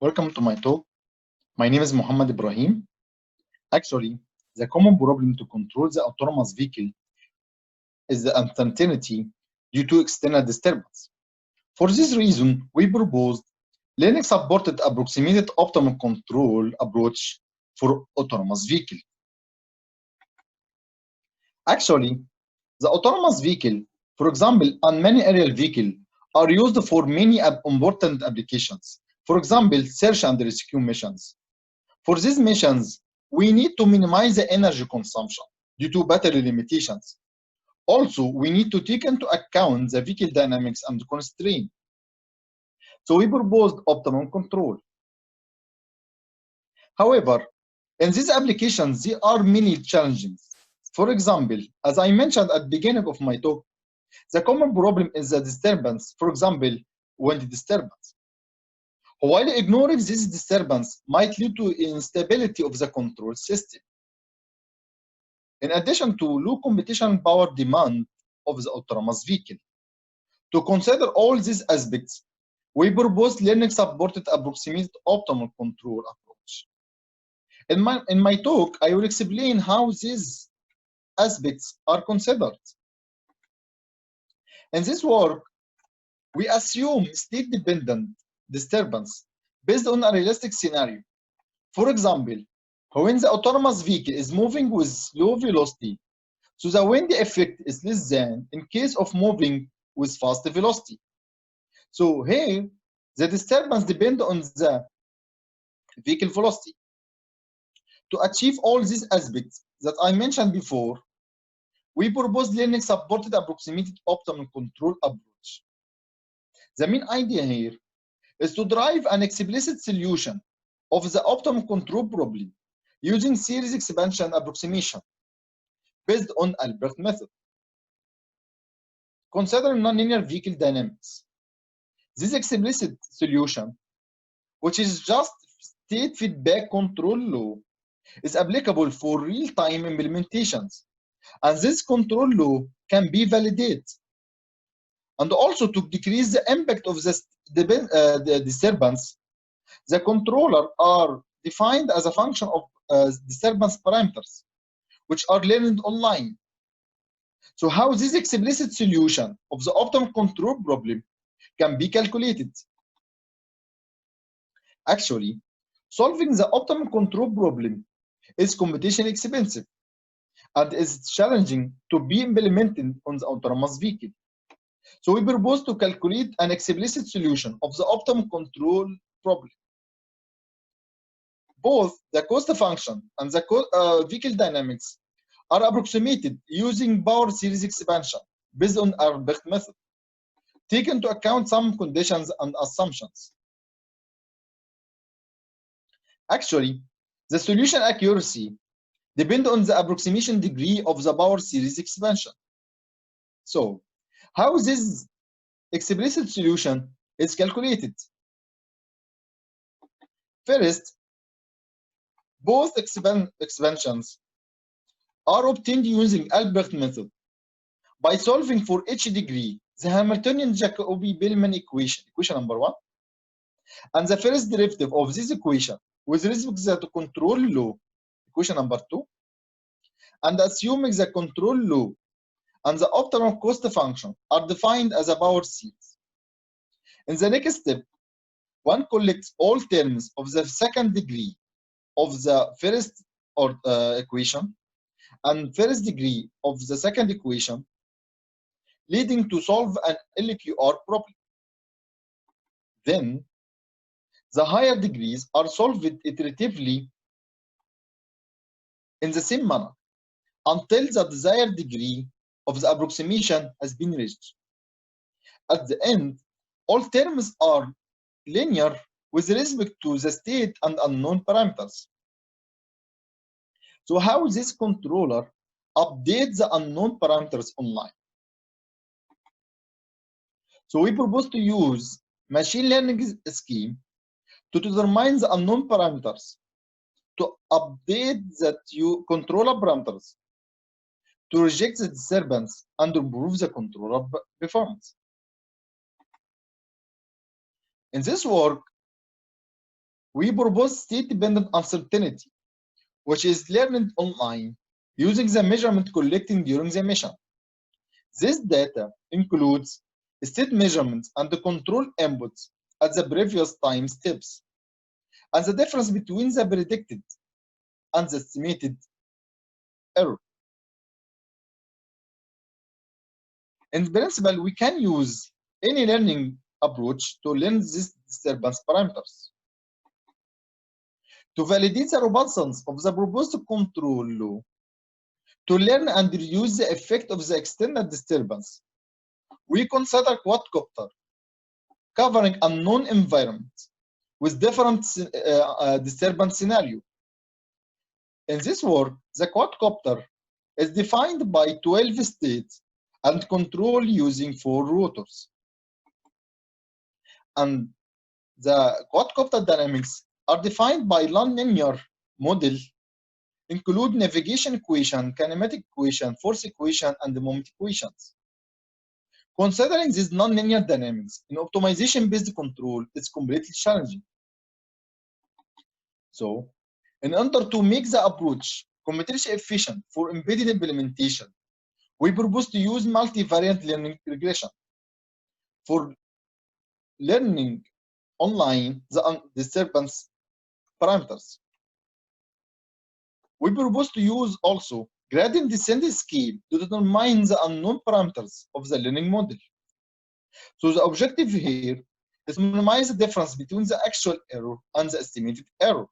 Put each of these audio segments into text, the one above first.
Welcome to my talk. My name is Muhammad Ibrahim. Actually, the common problem to control the autonomous vehicle is the uncertainty due to external disturbance. For this reason, we proposed Linux-supported approximated optimal control approach for autonomous vehicle. Actually, the autonomous vehicle, for example, unmanned aerial vehicle, are used for many important applications. For example, search and rescue missions. For these missions, we need to minimize the energy consumption due to battery limitations. Also, we need to take into account the vehicle dynamics and constraint. So we proposed optimum control. However, in these applications, there are many challenges. For example, as I mentioned at the beginning of my talk, the common problem is the disturbance, for example, wind disturbance. While ignoring this disturbance might lead to instability of the control system. In addition to low computational power demand of the autonomous vehicle. To consider all these aspects, we propose Linux-supported approximated optimal control approach. In my talk, I will explain how these aspects are considered. In this work, we assume state-dependent disturbance based on a realistic scenario. For example, when the autonomous vehicle is moving with low velocity, so the wind effect is less than in case of moving with fast velocity. So here, the disturbance depends on the vehicle velocity. To achieve all these aspects that I mentioned before, we propose Linux-supported approximated optimal control approach. The main idea here is to derive an explicit solution of the optimal control problem using series expansion approximation based on Albrekht method. Consider nonlinear vehicle dynamics. This explicit solution, which is just state feedback control law, is applicable for real-time implementations. And this control law can be validated. And also to decrease the impact of the disturbance, the controller are defined as a function of disturbance parameters, which are learned online. So how this explicit solution of the optimal control problem can be calculated? Actually, solving the optimal control problem is computationally expensive and is challenging to be implemented on the autonomous vehicle. So we propose to calculate an explicit solution of the optimal control problem. Both the cost function and the vehicle dynamics are approximated using power series expansion based on Albrekht method, take into account some conditions and assumptions. Actually, the solution accuracy depends on the approximation degree of the power series expansion. So, how this explicit solution is calculated? First, both expansions are obtained using Albrekht method by solving for each degree the Hamiltonian-Jacobi-Bellman equation, equation number 1, and the first derivative of this equation with respect to the control law, equation number 2, and assuming the control law and the optimal cost function are defined as a power series. In the next step, one collects all terms of the second degree of the first equation and first degree of the second equation, leading to solve an LQR problem. Then, the higher degrees are solved iteratively in the same manner until the desired degree of the approximation has been reached. At the end, all terms are linear with respect to the state and unknown parameters. So how this controller updates the unknown parameters online? So we propose to use machine learning scheme to determine the unknown parameters, to update the controller parameters, to reject the disturbance and improve the controller performance. In this work, we propose state-dependent uncertainty, which is learned online using the measurement collected during the mission. This data includes state measurements and the control inputs at the previous time steps, and the difference between the predicted and the estimated error. In principle, we can use any learning approach to learn these disturbance parameters. To validate the robustness of the proposed control law, to learn and reduce the effect of the external disturbance, we consider quadcopter, covering a known environment with different disturbance scenario. In this work, the quadcopter is defined by 12 states and control using 4 rotors. And the quadcopter dynamics are defined by nonlinear model, include navigation equation, kinematic equation, force equation, and the moment equations. Considering these nonlinear dynamics in optimization-based control, it's completely challenging. So, in order to make the approach computationally efficient for embedded implementation, we propose to use multivariate learning regression for learning online the disturbance parameters. We propose to use also gradient descent scale to determine the unknown parameters of the learning model. So the objective here is to minimize the difference between the actual error and the estimated error.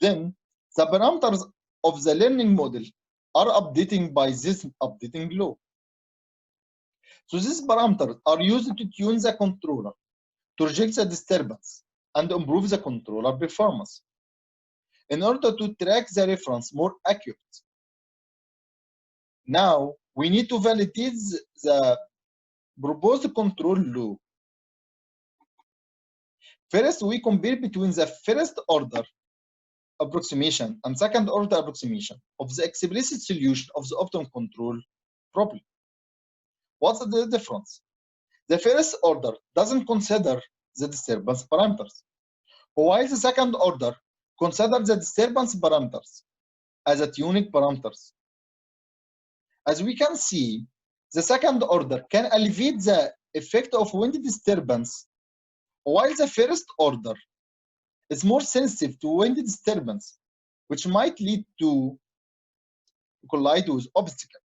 Then the parameters of the learning model are updating by this updating law. So these parameters are used to tune the controller to reject the disturbance and improve the controller performance in order to track the reference more accurate. Now we need to validate the proposed control law. First, we compare between the first order approximation and second order approximation of the explicit solution of the optimum control problem. What's the difference? The first order doesn't consider the disturbance parameters, while the second order considers the disturbance parameters as a tuning parameters. As we can see, the second order can alleviate the effect of wind disturbance, while the first order is more sensitive to wind disturbance, which might lead to collide with obstacle.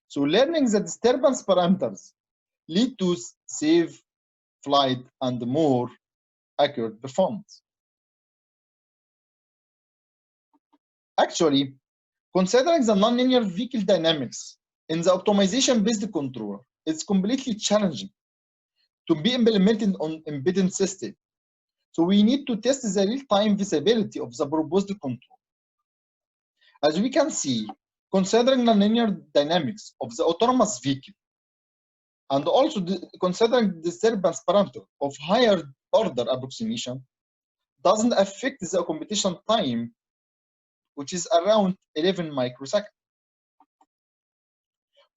So learning the disturbance parameters lead to safe flight and more accurate performance. Actually, considering the nonlinear vehicle dynamics in the optimization-based controller, it's completely challenging to be implemented on embedded system. So we need to test the real-time visibility of the proposed control. As we can see, considering the linear dynamics of the autonomous vehicle, and also considering the disturbance parameter of higher order approximation, doesn't affect the computation time, which is around 11 microseconds.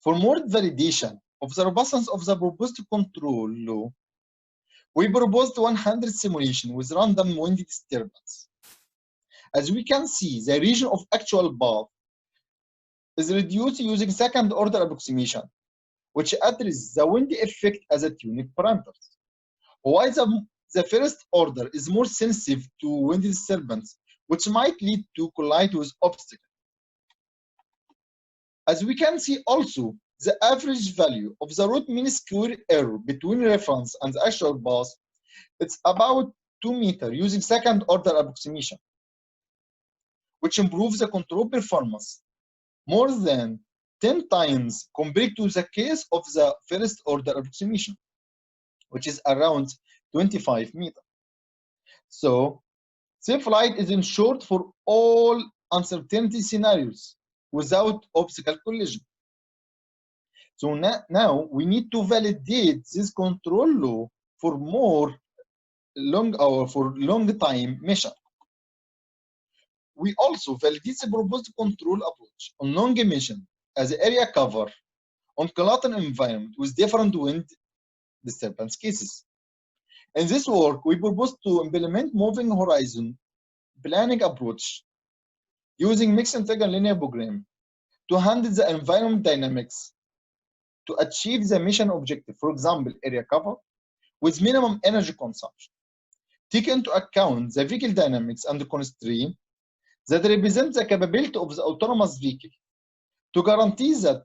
For more validation of the robustness of the proposed control law, we proposed 100 simulation with random wind disturbance. As we can see, the region of actual path is reduced using second order approximation, which addresses the wind effect as a tuning parameters. While the first order is more sensitive to wind disturbance, which might lead to collide with obstacles. As we can see also, the average value of the root mean square error between reference and the actual path, it's about 2 meters using second order approximation, which improves the control performance more than 10 times compared to the case of the first order approximation, which is around 25 meters. So safe flight is ensured for all uncertainty scenarios without obstacle collision. So now we need to validate this control law for long time mission. We also validate the proposed control approach on long mission as area cover on Calaton environment with different wind disturbance cases. In this work, we propose to implement moving horizon planning approach using mixed integral linear program to handle the environment dynamics to achieve the mission objective, for example, area cover, with minimum energy consumption. Take into account the vehicle dynamics and the constraint that represent the capability of the autonomous vehicle to guarantee that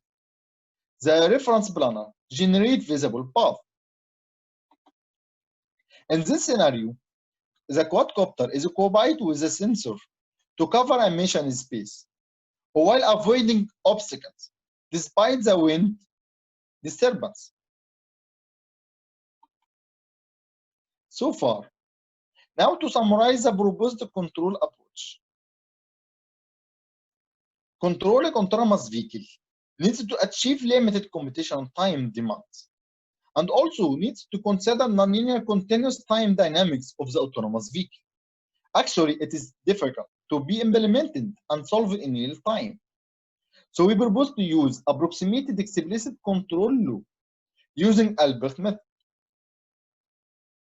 the reference planner generate visible path. In this scenario, the quadcopter is occupied with a sensor to cover a mission space while avoiding obstacles despite the wind disturbance. So far, now to summarize the proposed control approach. Controlling autonomous vehicle needs to achieve limited computational time demands and also needs to consider nonlinear continuous time dynamics of the autonomous vehicle. Actually, it is difficult to be implemented and solved in real time. So we propose to use approximated explicit control loop using Albrekht method.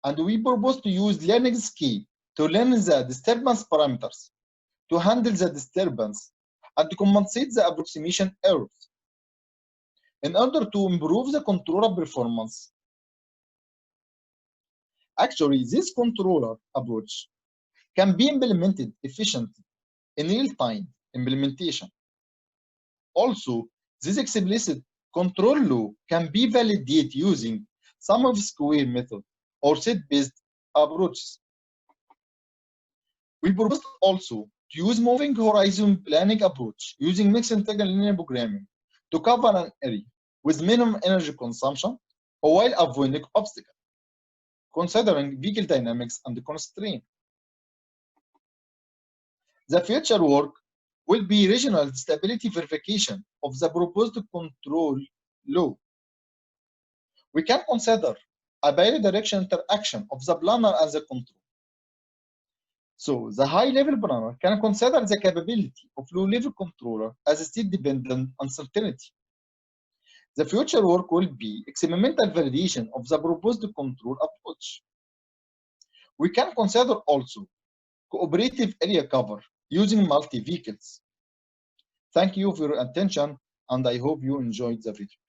And we propose to use learning scheme to learn the disturbance parameters to handle the disturbance and to compensate the approximation errors in order to improve the controller performance. Actually, this controller approach can be implemented efficiently in real-time implementation. Also, this explicit control loop can be validated using sum of square method or set-based approaches. We proposed also to use moving horizon planning approach using mixed integral linear programming to cover an area with minimum energy consumption while avoiding obstacles, considering vehicle dynamics and constraint. The future work will be regional stability verification of the proposed control loop. We can consider a bidirectional interaction of the planner and the control. So the high-level planner can consider the capability of low-level controller as a state-dependent uncertainty. The future work will be experimental validation of the proposed control approach. We can consider also cooperative area cover using multi-vehicles. Thank you for your attention, and I hope you enjoyed the video.